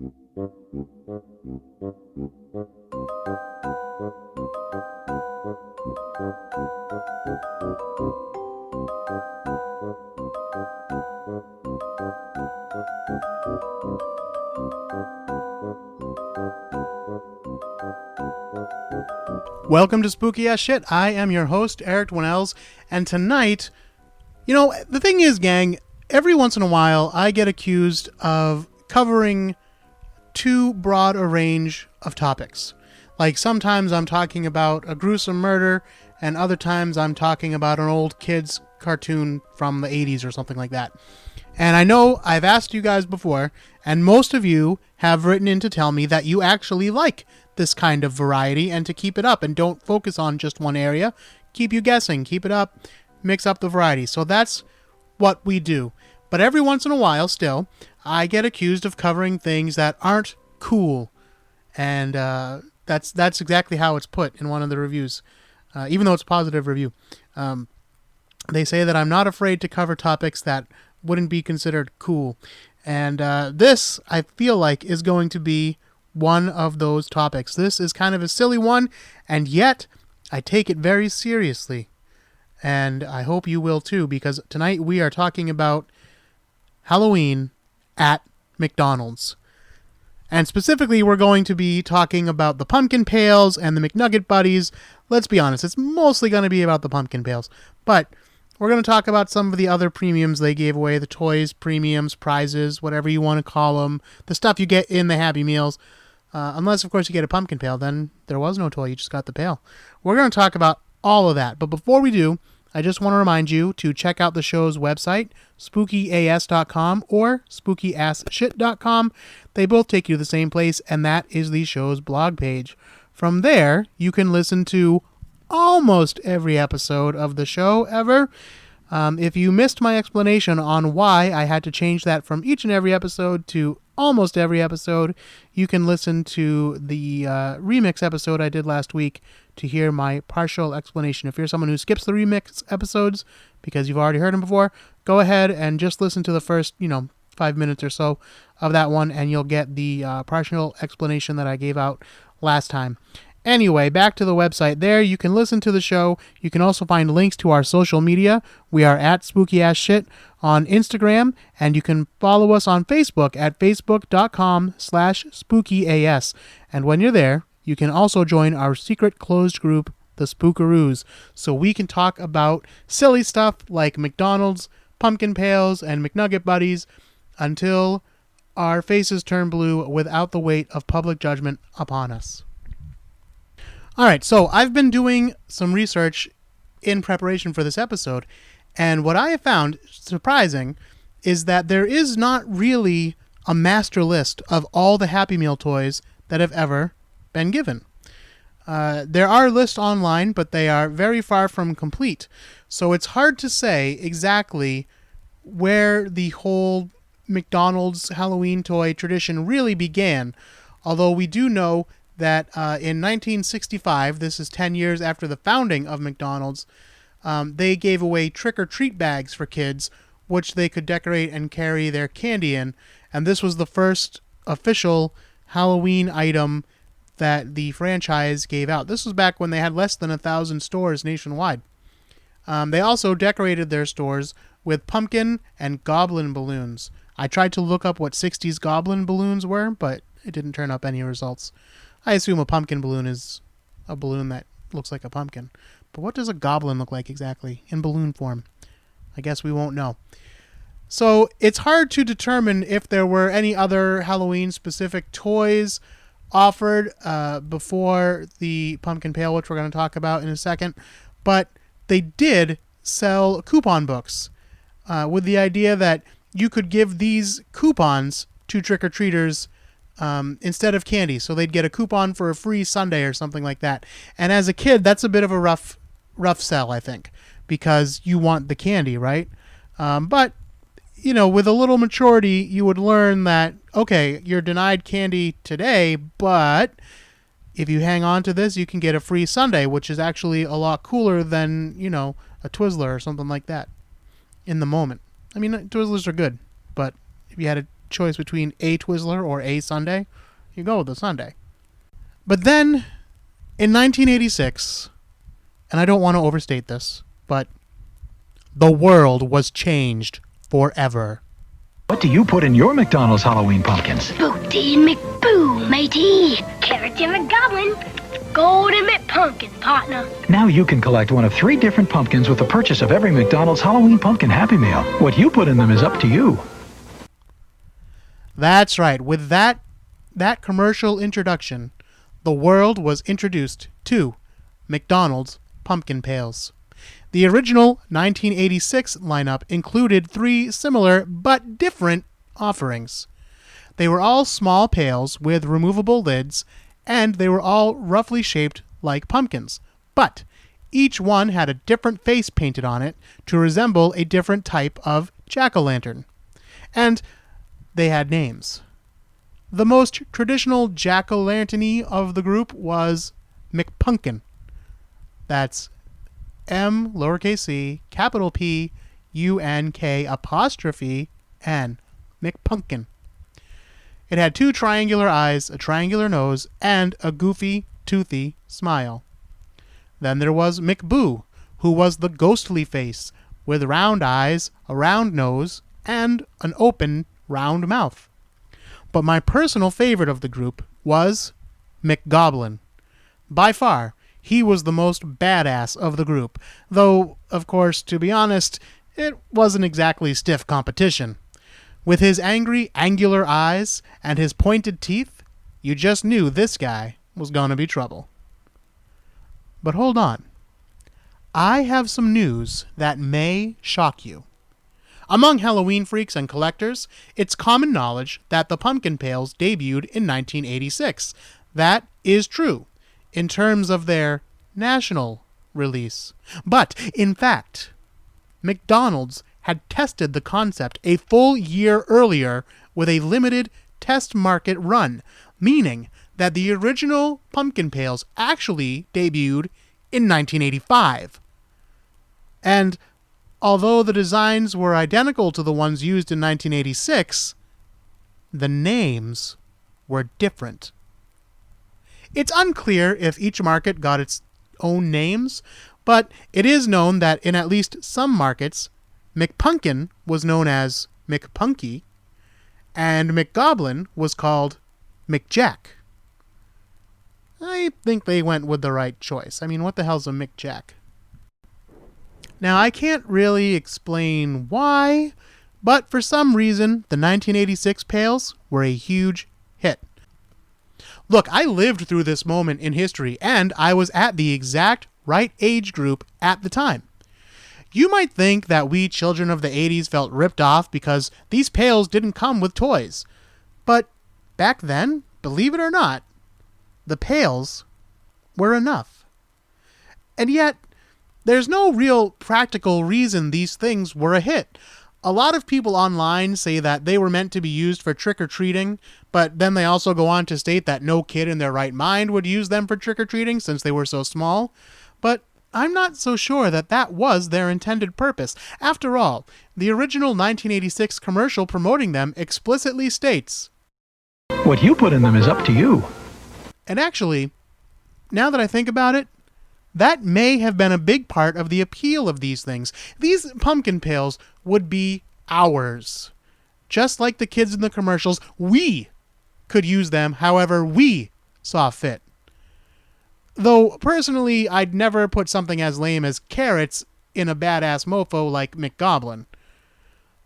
Welcome to Spooky Ass Shit. I am your host, Eric Dwinells, and tonight, the thing is, gang, every once in a while, I get accused of covering too broad a range of topics. Like, sometimes I'm talking about a gruesome murder, and other times I'm talking about an old kid's cartoon from the 80s or something like that. And I know I've asked you guys before, and most of you have written in to tell me that you actually like this kind of variety and to keep it up and don't focus on just one area. Keep you guessing, keep it up, mix up the variety. So that's what we do. But every once in a while, still, I get accused of covering things that aren't cool. And that's exactly how it's put in one of the reviews, even though it's a positive review. They say that I'm not afraid to cover topics that wouldn't be considered cool. And this, I feel like, is going to be one of those topics. This is kind of a silly one, and yet I take it very seriously. And I hope you will too, because tonight we are talking about Halloween at McDonald's. And specifically, we're going to be talking about the pumpkin pails and the McNugget Buddies. Let's be honest, it's mostly going to be about the pumpkin pails. But we're going to talk about some of the other premiums they gave away, the toys, premiums, prizes, whatever you want to call them, the stuff you get in the Happy Meals. Unless, of course, you get a pumpkin pail, then there was no toy, you just got the pail. We're going to talk about all of that. But before we do, I just want to remind you to check out the show's website, spookyas.com or spookyasshit.com. They both take you to the same place, and that is the show's blog page. From there, you can listen to almost every episode of the show ever. If you missed my explanation on why I had to change that from each and every episode to almost every episode, you can listen to the remix episode I did last week to hear my partial explanation. If you're someone who skips the remix episodes because you've already heard them before, go ahead and just listen to the first, 5 minutes or so of that one, and you'll get the partial explanation that I gave out last time. Anyway, back to the website. There, you can listen to the show. You can also find links to our social media. We are at Spooky Ass Shit on Instagram, and you can follow us on Facebook at facebook.com/spookyas. And when you're there, you can also join our secret closed group, the Spookaroos, so we can talk about silly stuff like McDonald's, pumpkin pails, and McNugget Buddies until our faces turn blue without the weight of public judgment upon us. All right, so I've been doing some research in preparation for this episode, and what I have found surprising is that there is not really a master list of all the Happy Meal toys that have ever been given. There are lists online, but they are very far from complete, so it's hard to say exactly where the whole McDonald's Halloween toy tradition really began, although we do know that in 1965, this is 10 years after the founding of McDonald's, they gave away trick-or-treat bags for kids, which they could decorate and carry their candy in. And this was the first official Halloween item that the franchise gave out. This was back when they had less than 1,000 stores nationwide. They also decorated their stores with pumpkin and goblin balloons. I tried to look up what 60s goblin balloons were, but it didn't turn up any results. I assume a pumpkin balloon is a balloon that looks like a pumpkin. But what does a goblin look like exactly in balloon form? I guess we won't know. So it's hard to determine if there were any other Halloween-specific toys offered before the pumpkin pail, which we're going to talk about in a second. But they did sell coupon books with the idea that you could give these coupons to trick-or-treaters instead of candy. So they'd get a coupon for a free sundae or something like that. And as a kid, that's a bit of a rough sell, I think, because you want the candy, right? But, with a little maturity, you would learn that, okay, you're denied candy today, but if you hang on to this, you can get a free sundae, which is actually a lot cooler than, a Twizzler or something like that in the moment. I mean, Twizzlers are good, but if you had to choice between a Twizzler or a sundae, you go with the sundae. But then, in 1986, and I don't want to overstate this, but the world was changed forever. What do you put in your McDonald's Halloween pumpkins? Boudin McBoo, matey. Carrots in McGoblin. Golden McPumpkin, partner. Now you can collect one of 3 different pumpkins with the purchase of every McDonald's Halloween Pumpkin Happy Meal. What you put in them is up to you. That's right. With that commercial introduction, the world was introduced to McDonald's pumpkin pails. The original 1986 lineup included 3 similar but different offerings. They were all small pails with removable lids, and they were all roughly shaped like pumpkins. But each one had a different face painted on it to resemble a different type of jack-o'-lantern. And they had names. The most traditional jack-o'-lantern-y of the group was McPunkin. That's M, lowercase c, capital P, U-N-K, apostrophe, N. McPunkin. It had 2 triangular eyes, a triangular nose, and a goofy, toothy smile. Then there was McBoo, who was the ghostly face, with round eyes, a round nose, and an open, round mouth. But my personal favorite of the group was McGoblin. By far, he was the most badass of the group, though, of course, to be honest, it wasn't exactly stiff competition. With his angry, angular eyes and his pointed teeth, you just knew this guy was gonna be trouble. But hold on. I have some news that may shock you. Among Halloween freaks and collectors, it's common knowledge that the pumpkin pails debuted in 1986. That is true in terms of their national release. But, in fact, McDonald's had tested the concept a full year earlier with a limited test market run, meaning that the original pumpkin pails actually debuted in 1985. And although the designs were identical to the ones used in 1986, the names were different. It's unclear if each market got its own names, but it is known that in at least some markets, McPunkin was known as McPunky, and McGoblin was called McJack. I think they went with the right choice. I mean, what the hell's a McJack? Now, I can't really explain why, but for some reason, the 1986 pails were a huge hit. Look, I lived through this moment in history, and I was at the exact right age group at the time. You might think that we children of the 80s felt ripped off because these pails didn't come with toys. But back then, believe it or not, the pails were enough. And yet, there's no real practical reason these things were a hit. A lot of people online say that they were meant to be used for trick-or-treating, but then they also go on to state that no kid in their right mind would use them for trick-or-treating since they were so small. But I'm not so sure that that was their intended purpose. After all, the original 1986 commercial promoting them explicitly states, What you put in them is up to you. And actually, now that I think about it, that may have been a big part of the appeal of these things. These pumpkin pails would be ours. Just like the kids in the commercials, we could use them however we saw fit. Though, personally, I'd never put something as lame as carrots in a badass mofo like McGoblin.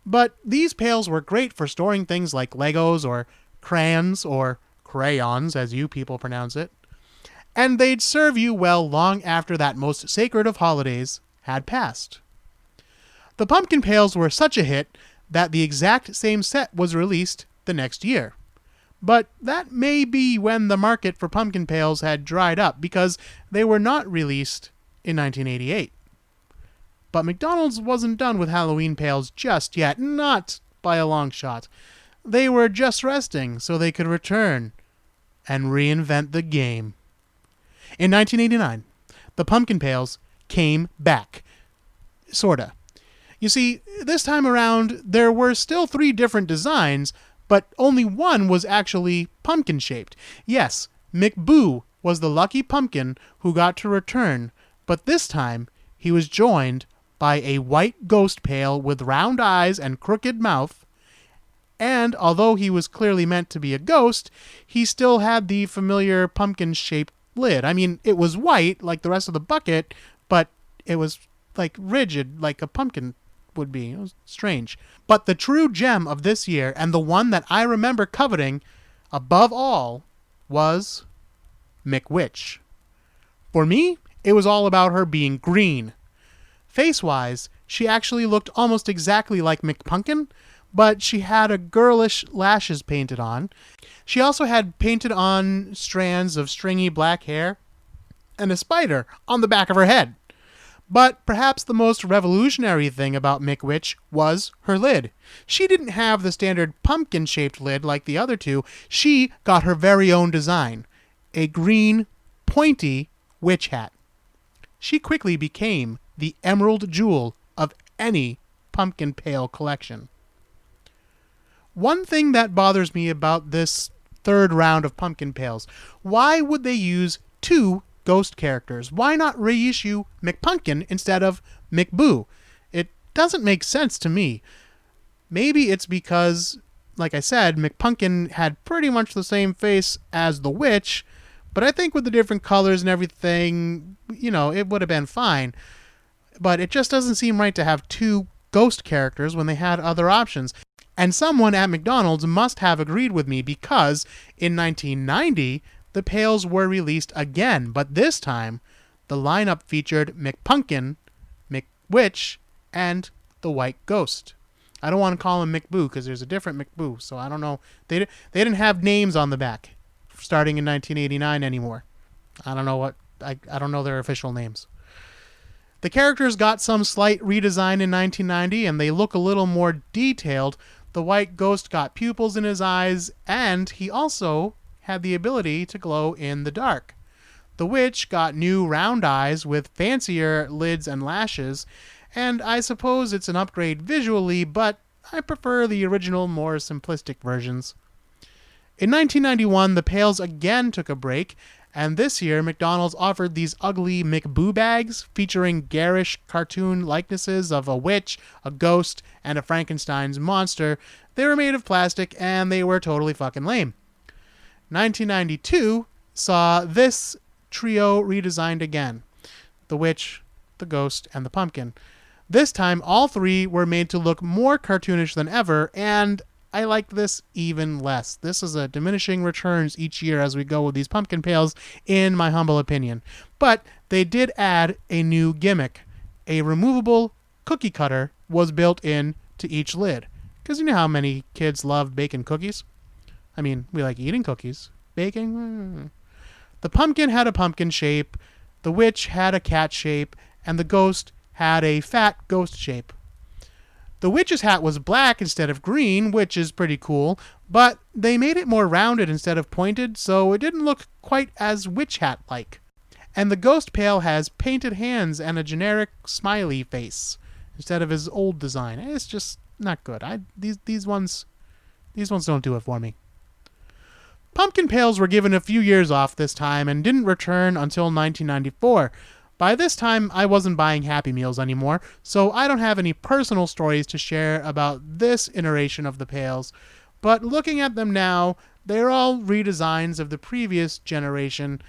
But these pails were great for storing things like Legos or crayons, or crayons as you people pronounce it. And they'd serve you well long after that most sacred of holidays had passed. The pumpkin pails were such a hit that the exact same set was released the next year. But that may be when the market for pumpkin pails had dried up, because they were not released in 1988. But McDonald's wasn't done with Halloween pails just yet, not by a long shot. They were just resting so they could return and reinvent the game. In 1989, the pumpkin pails came back. Sorta. You see, this time around, there were still 3 different designs, but only one was actually pumpkin-shaped. Yes, McBoo was the lucky pumpkin who got to return, but this time he was joined by a white ghost pail with round eyes and crooked mouth, and although he was clearly meant to be a ghost, he still had the familiar pumpkin-shaped lid. I mean, it was white like the rest of the bucket, but it was like rigid like a pumpkin would be. It was strange. But the true gem of this year, and the one that I remember coveting above all, was McWitch. For me, it was all about her being green. Face-wise, she actually looked almost exactly like McPumpkin, but she had a girlish lashes painted on. She also had painted on strands of stringy black hair and a spider on the back of her head. But perhaps the most revolutionary thing about McWitch was her lid. She didn't have the standard pumpkin-shaped lid like the other two. She got her very own design, a green, pointy witch hat. She quickly became the emerald jewel of any pumpkin pail collection. One thing that bothers me about this third round of pumpkin pails, why would they use two ghost characters? Why not reissue McPumpkin instead of McBoo? It doesn't make sense to me. Maybe it's because, like I said, McPumpkin had pretty much the same face as the witch, but I think with the different colors and everything, it would have been fine. But it just doesn't seem right to have two ghost characters when they had other options. And someone at McDonald's must have agreed with me, because in 1990, the pails were released again, but this time the lineup featured McPumpkin, McWitch, and the White Ghost. I don't want to call him McBoo because there's a different McBoo, so I don't know. They didn't have names on the back starting in 1989 anymore. I don't know what I don't know their official names. The characters got some slight redesign in 1990, and they look a little more detailed. The White Ghost got pupils in his eyes, and he also had the ability to glow in the dark. The Witch got new round eyes with fancier lids and lashes, and I suppose it's an upgrade visually, but I prefer the original, more simplistic versions. In 1991, the pails again took a break, and this year McDonald's offered these ugly McBoo bags featuring garish cartoon likenesses of a witch, a ghost, and a Frankenstein's monster. They were made of plastic, and they were totally fucking lame. 1992 saw this trio redesigned again: the witch, the ghost, and the pumpkin. This time, all three were made to look more cartoonish than ever, and I like this even less. This is a diminishing returns each year as we go with these pumpkin pails, in my humble opinion. But they did add a new gimmick. A removable cookie cutter was built in to each lid. Because you know how many kids love baking cookies? I mean, we like eating cookies. Baking? The pumpkin had a pumpkin shape, the witch had a cat shape, and the ghost had a fat ghost shape. The witch's hat was black instead of green, which is pretty cool, but they made it more rounded instead of pointed, so it didn't look quite as witch hat-like. And the ghost pail has painted hands and a generic smiley face instead of his old design. It's just not good. These ones don't do it for me. Pumpkin pails were given a few years off this time and didn't return until 1994. By this time, I wasn't buying Happy Meals anymore, so I don't have any personal stories to share about this iteration of the pails, but looking at them now, they're all redesigns of the previous generation,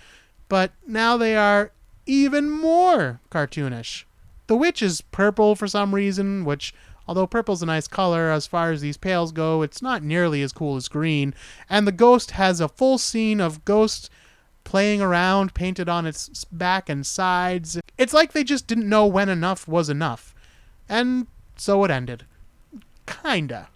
but now they are even more cartoonish. The witch is purple for some reason, which, although purple's a nice color, as far as these pails go, it's not nearly as cool as green. And the ghost has a full scene of ghosts playing around, painted on its back and sides. It's like they just didn't know when enough was enough. And so it ended. Kinda.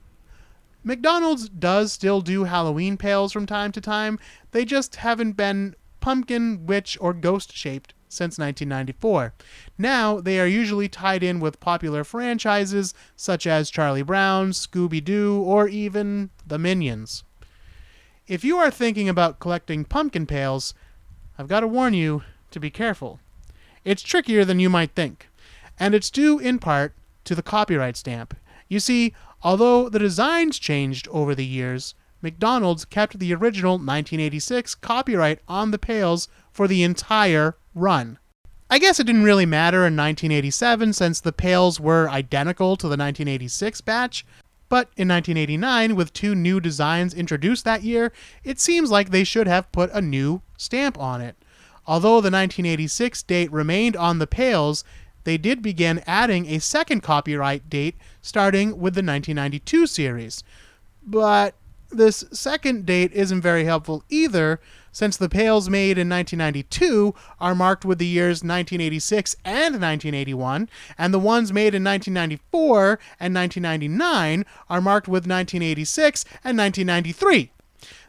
McDonald's does still do Halloween pails from time to time. They just haven't been pumpkin, witch, or ghost shaped since 1994. Now, they are usually tied in with popular franchises such as Charlie Brown, Scooby-Doo, or even the Minions. If you are thinking about collecting pumpkin pails, I've got to warn you to be careful. It's trickier than you might think, and it's due in part to the copyright stamp. You see, Although the designs changed over the years, McDonald's kept the original 1986 copyright on the pails for the entire run. I guess it didn't really matter in 1987 since the pails were identical to the 1986 batch, but in 1989, with 2 new designs introduced that year, it seems like they should have put a new stamp on it. Although the 1986 date remained on the pails, they did begin adding a second copyright date starting with the 1992 series. But this second date isn't very helpful either, since the pails made in 1992 are marked with the years 1986 and 1981, and the ones made in 1994 and 1999 are marked with 1986 and 1993.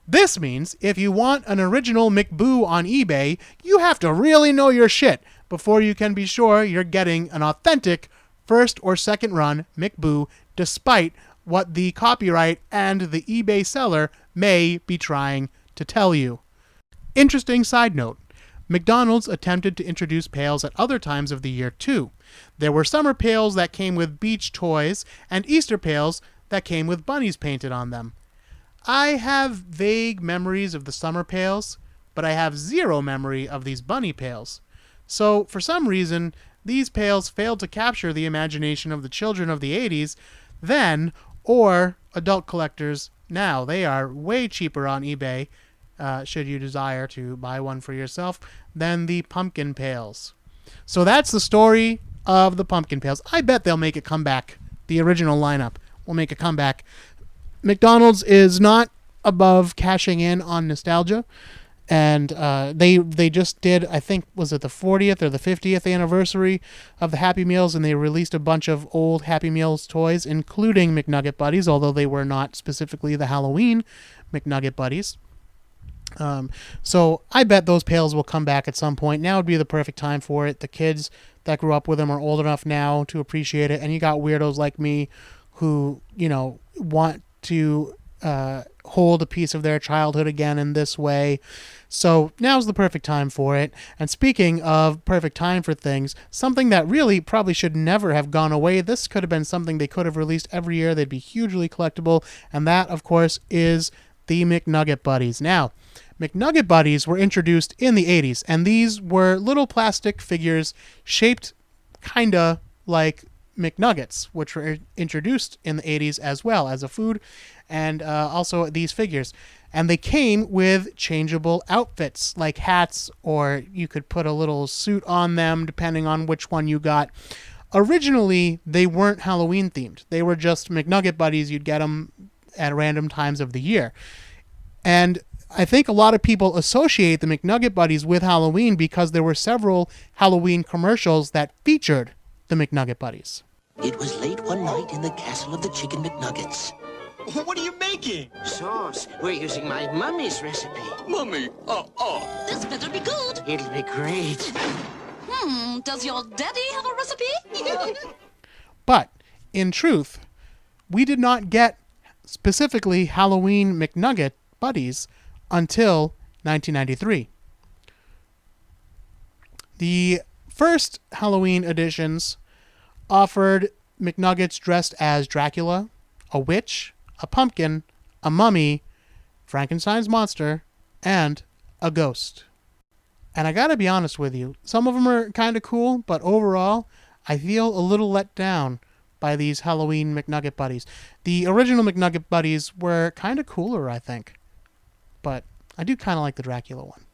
This means if you want an original McBoo on eBay, you have to really know your shit before you can be sure you're getting an authentic first or second run McBoo, despite what the copyright and the eBay seller may be trying to tell you. Interesting side note, McDonald's attempted to introduce pails at other times of the year too. There were summer pails that came with beach toys and Easter pails that came with bunnies painted on them. I have vague memories of the summer pails, but I have zero memory of these bunny pails. So, for some reason, these pails failed to capture the imagination of the children of the 80s then, or adult collectors now. They are way cheaper on eBay, should you desire to buy one for yourself, than the pumpkin pails. So that's the story of the pumpkin pails. I bet they'll make a comeback. The original lineup will make a comeback. McDonald's is not above cashing in on nostalgia, and they just did, I think, was it the 40th or the 50th anniversary of the Happy Meals, and they released a bunch of old Happy Meals toys, including McNugget Buddies, although they were not specifically the Halloween McNugget Buddies. So I bet those pails will come back at some point. Now would be the perfect time for it. The kids that grew up with them are old enough now to appreciate it, and you got weirdos like me who, want to hold a piece of their childhood again in this way. So now's the perfect time for it. And speaking of perfect time for things, something that really probably should never have gone away. This could have been something they could have released every year. They'd be hugely collectible. And that, of course, is the McNugget Buddies. Now, McNugget Buddies were introduced in the 80s, and these were little plastic figures shaped kind of like McNuggets, which were introduced in the 80s as well as a food, and also these figures. And they came with changeable outfits, like hats, or you could put a little suit on them, depending on which one you got. Originally, they weren't Halloween themed. They were just McNugget Buddies. You'd get them at random times of the year. And I think a lot of people associate the McNugget Buddies with Halloween because there were several Halloween commercials that featured the McNugget Buddies. It was late one night in the castle of the Chicken McNuggets. What are you making? Sauce. We're using my mummy's recipe. Mummy, This better be good. It'll be great. Does your daddy have a recipe? But, in truth, we did not get specifically Halloween McNugget Buddies until 1993. The first Halloween editions offered McNuggets dressed as Dracula, a witch, a pumpkin, a mummy, Frankenstein's monster, and a ghost. And I gotta be honest with you, some of them are kind of cool, but overall, I feel a little let down by these Halloween McNugget Buddies. The original McNugget Buddies were kind of cooler, I think. But I do kind of like the Dracula one.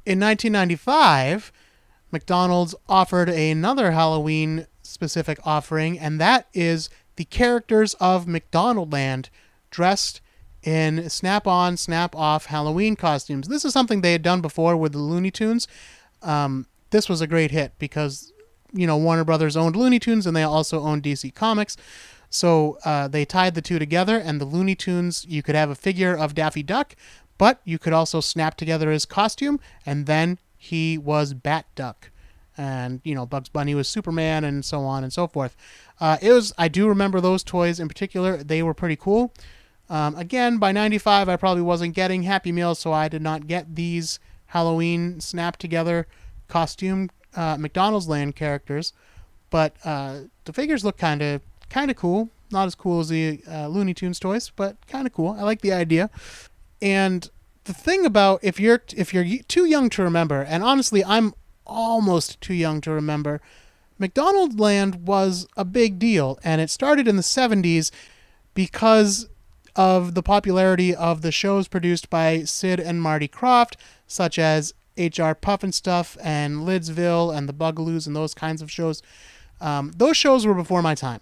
In 1995, McDonald's offered another Halloween-specific offering, and that is the characters of McDonaldland dressed in snap-on, snap-off Halloween costumes. This is something they had done before with the Looney Tunes. This was a great hit because, Warner Brothers owned Looney Tunes and they also owned DC Comics. So they tied the two together, and the Looney Tunes, you could have a figure of Daffy Duck, but you could also snap together his costume, and then he was Bat Duck. And, Bugs Bunny was Superman, and so on and so forth. I do remember those toys in particular. They were pretty cool. Again, by 95, I probably wasn't getting Happy Meals, so I did not get these Halloween snap-together costume McDonald's Land characters. But the figures look kind of cool. Not as cool as the Looney Tunes toys, but kind of cool. I like the idea. And the thing about if you're too young to remember, and honestly, I'm almost too young to remember, McDonaldland was a big deal, and it started in the 70s because of the popularity of the shows produced by Sid and Marty Krofft, such as H.R. Pufnstuf and Lidsville and the Bugaloos and those kinds of shows. Those shows were before my time.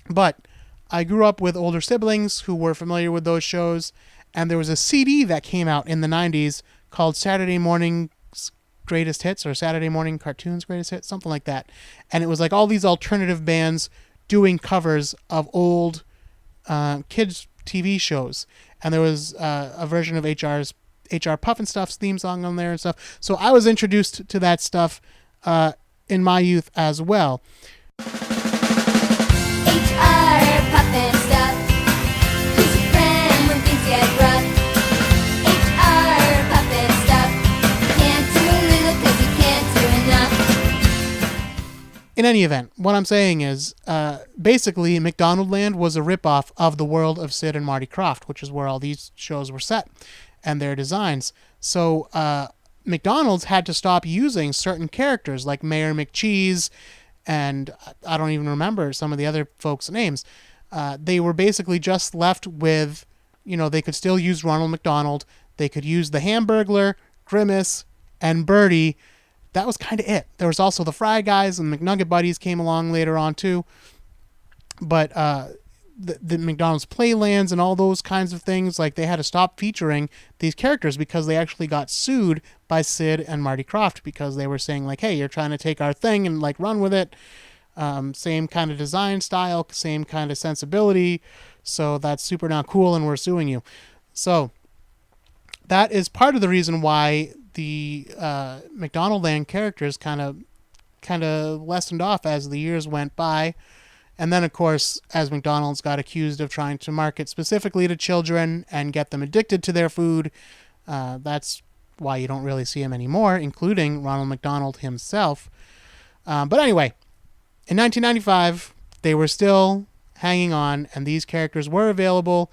But I grew up with older siblings who were familiar with those shows, and there was a CD that came out in the 90s called Saturday Morning's Greatest Hits, or Saturday Morning Cartoons Greatest Hits, something like that. And it was like all these alternative bands doing covers of old kids' TV shows. And there was a version of H.R. Pufnstuf's theme song on there and stuff. So I was introduced to that stuff in my youth as well. In any event, what I'm saying is, basically, McDonaldland was a ripoff of the world of Sid and Marty Krofft, which is where all these shows were set, and their designs. So, McDonald's had to stop using certain characters, like Mayor McCheese, and I don't even remember some of the other folks' names. They were basically just left with, they could still use Ronald McDonald, they could use the Hamburglar, Grimace, and Birdie. That was kind of it. There was also the Fry Guys, and McNugget Buddies came along later on too. But the McDonald's Playlands and all those kinds of things, like they had to stop featuring these characters because they actually got sued by Sid and Marty Krofft because they were saying like, hey, you're trying to take our thing and like run with it. Same kind of design style, same kind of sensibility. So that's super not cool and we're suing you. So that is part of the reason why the McDonaldland characters kind of lessened off as the years went by. And then, of course, as McDonald's got accused of trying to market specifically to children and get them addicted to their food, that's why you don't really see him anymore, including Ronald McDonald himself. But anyway, in 1995, they were still hanging on, and these characters were available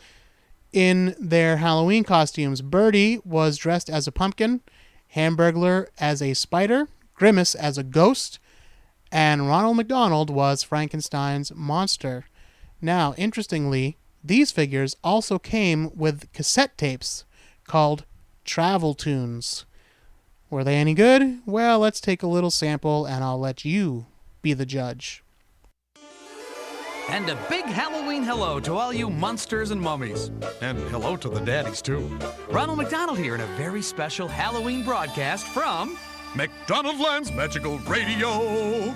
in their Halloween costumes. Birdie was dressed as a pumpkin, Hamburglar as a spider, Grimace as a ghost, and Ronald McDonald was Frankenstein's monster. Now, interestingly, these figures also came with cassette tapes called Travel Tunes. Were they any good? Well, let's take a little sample and I'll let you be the judge. And a big Halloween hello to all you monsters and mummies. And hello to the daddies, too. Ronald McDonald here in a very special Halloween broadcast from McDonaldland's Magical Radio.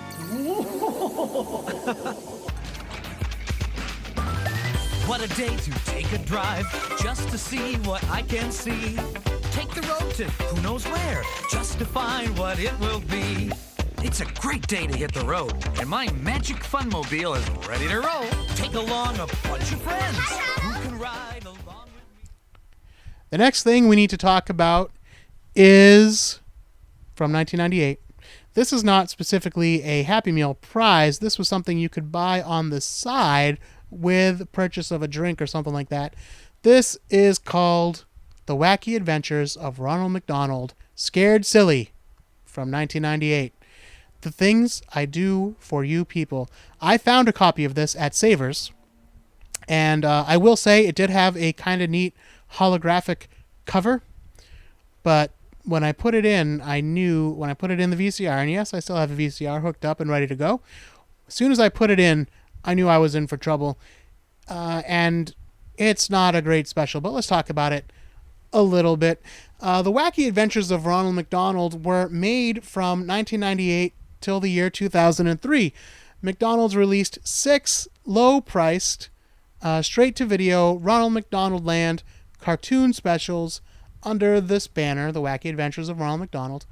What a day to take a drive just to see what I can see. Take the road to who knows where just to find what it will be. It's a great day to hit the road, and my magic funmobile is ready to roll. Take along a bunch of friends who can ride along with me. The next thing we need to talk about is from 1998. This is not specifically a Happy Meal prize. This was something you could buy on the side with purchase of a drink or something like that. This is called The Wacky Adventures of Ronald McDonald, Scared Silly, from 1998. The Things I Do for You People. I found a copy of this at Savers, and I will say it did have a kind of neat holographic cover, but when I put it in, I knew when I put it in the VCR, and yes, I still have a VCR hooked up and ready to go. As soon as I put it in, I knew I was in for trouble, and it's not a great special, but let's talk about it a little bit. The Wacky Adventures of Ronald McDonald were made from 1998 till the year 2003. McDonald's released 6 low-priced, straight-to-video Ronald McDonaldland cartoon specials under this banner, The Wacky Adventures of Ronald McDonald.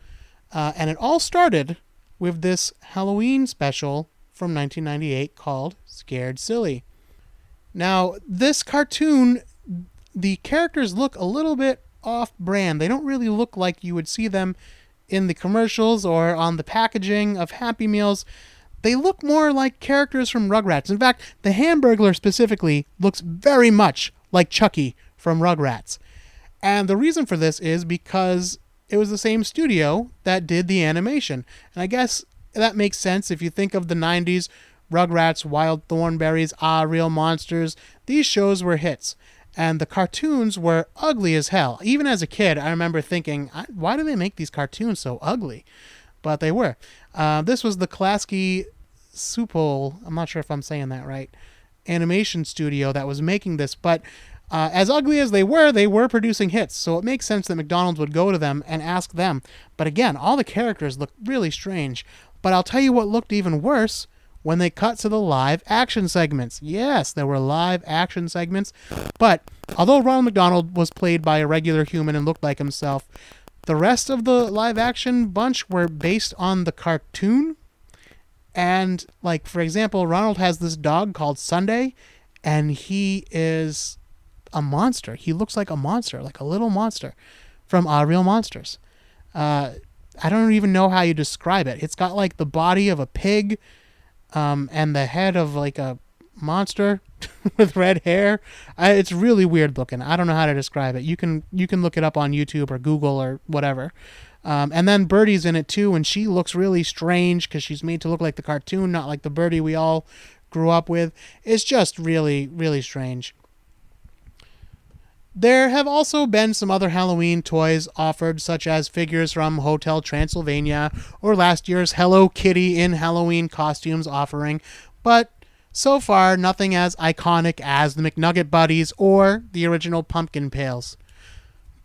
And it all started with this Halloween special from 1998 called Scared Silly. Now, this cartoon, the characters look a little bit off-brand. They don't really look like you would see them in the commercials or on the packaging of Happy Meals. they look more like characters from Rugrats. In fact, the Hamburglar specifically looks very much like Chucky from Rugrats. And the reason for this is because it was the same studio that did the animation. And I guess that makes sense if you think of the 90s, Rugrats, Wild Thornberrys, Ah, Real Monsters. These shows were hits. And the cartoons were ugly as hell. Even as a kid, I remember thinking, why do they make these cartoons so ugly? But they were. This was the Klasky Supol, I'm not sure if I'm saying that right, animation studio that was making this. But as ugly as they were producing hits. So it makes sense that McDonald's would go to them and ask them. But again, all the characters look really strange. But I'll tell you what looked even worse when they cut to the live action segments. Yes, there were live action segments. But although Ronald McDonald was played by a regular human and looked like himself, the rest of the live action bunch were based on the cartoon. And, like, for example, Ronald has this dog called Sunday, and he is a monster. He looks like a monster, like a little monster from Real Monsters. I don't even know how you describe it. It's got, like, the body of a pig, and the head of like a monster with red hair. It's really weird looking. I don't know how to describe it. You can look it up on YouTube or Google or whatever. And then Birdie's in it too, and she looks really strange because she's made to look like the cartoon, not like the Birdie we all grew up with. It's just really, really strange. There have also been some other Halloween toys offered, such as figures from Hotel Transylvania or last year's Hello Kitty in Halloween costumes offering, but so far nothing as iconic as the McNugget Buddies or the original pumpkin pails.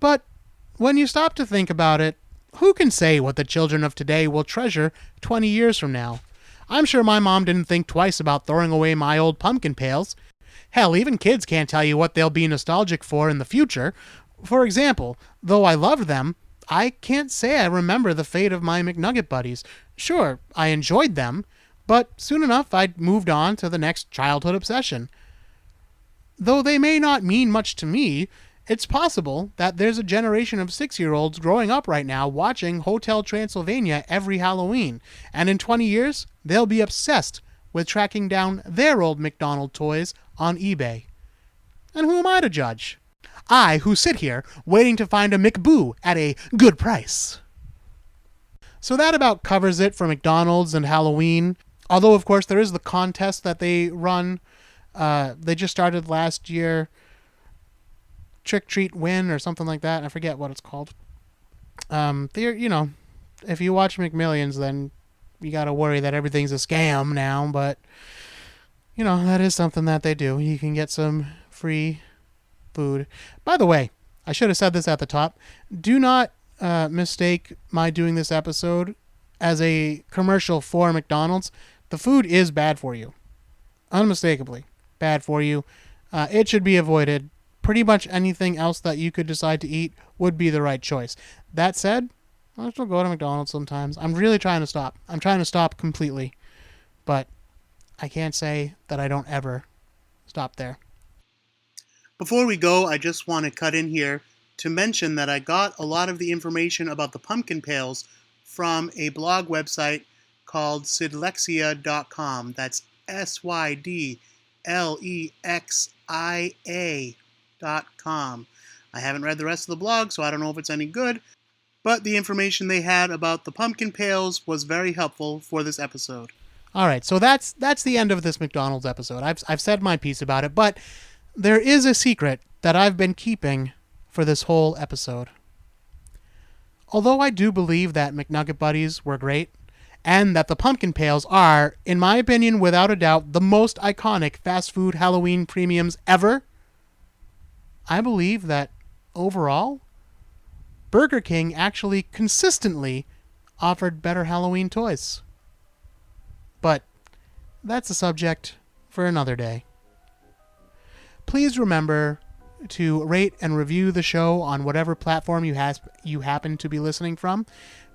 But when you stop to think about it, who can say what the children of today will treasure 20 years from now? I'm sure my mom didn't think twice about throwing away my old pumpkin pails. Hell, even kids can't tell you what they'll be nostalgic for in the future. For example, though I loved them, I can't say I remember the fate of my McNugget Buddies. Sure, I enjoyed them, but soon enough I'd moved on to the next childhood obsession. Though they may not mean much to me, it's possible that there's a generation of 6-year-olds growing up right now watching Hotel Transylvania every Halloween, and in 20 years, they'll be obsessed with tracking down their old McDonald toys on eBay. And who am I to judge? I, who sit here waiting to find a McBoo at a good price. So that about covers it for McDonald's and Halloween. Although, of course, there is the contest that they run. They just started last year. Trick, Treat, Win, or something like that. I forget what it's called. They're, if you watch McMillions, then you got to worry that everything's a scam now, but that is something that they do. You can get some free food. By the way, I should have said this at the top. Do not mistake my doing this episode as a commercial for McDonald's. The food is bad for you. Unmistakably bad for you. It should be avoided. Pretty much anything else that you could decide to eat would be the right choice. That said, I still go to McDonald's sometimes. I'm really trying to stop. I'm trying to stop completely. But I can't say that I don't ever stop there. Before we go, I just want to cut in here to mention that I got a lot of the information about the pumpkin pails from a blog website called sydlexia.com. That's SYDLEXIA.com. I haven't read the rest of the blog, so I don't know if it's any good, but the information they had about the pumpkin pails was very helpful for this episode. All right, so that's the end of this McDonald's episode. I've said my piece about it, but there is a secret that I've been keeping for this whole episode. Although I do believe that McNugget Buddies were great, and that the pumpkin pails are, in my opinion, without a doubt, the most iconic fast food Halloween premiums ever, I believe that overall, Burger King actually consistently offered better Halloween toys. But that's a subject for another day. Please remember to rate and review the show on whatever platform you happen to be listening from.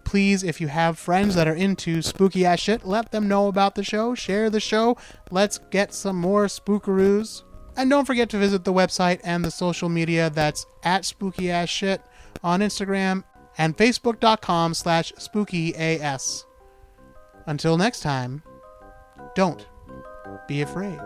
Please, if you have friends that are into spooky ass shit, let them know about the show. Share the show. Let's get some more spookaroos. And don't forget to visit the website and the social media. That's at spooky ass shit on Instagram and facebook.com/spookyas. Until next time, Don't be afraid.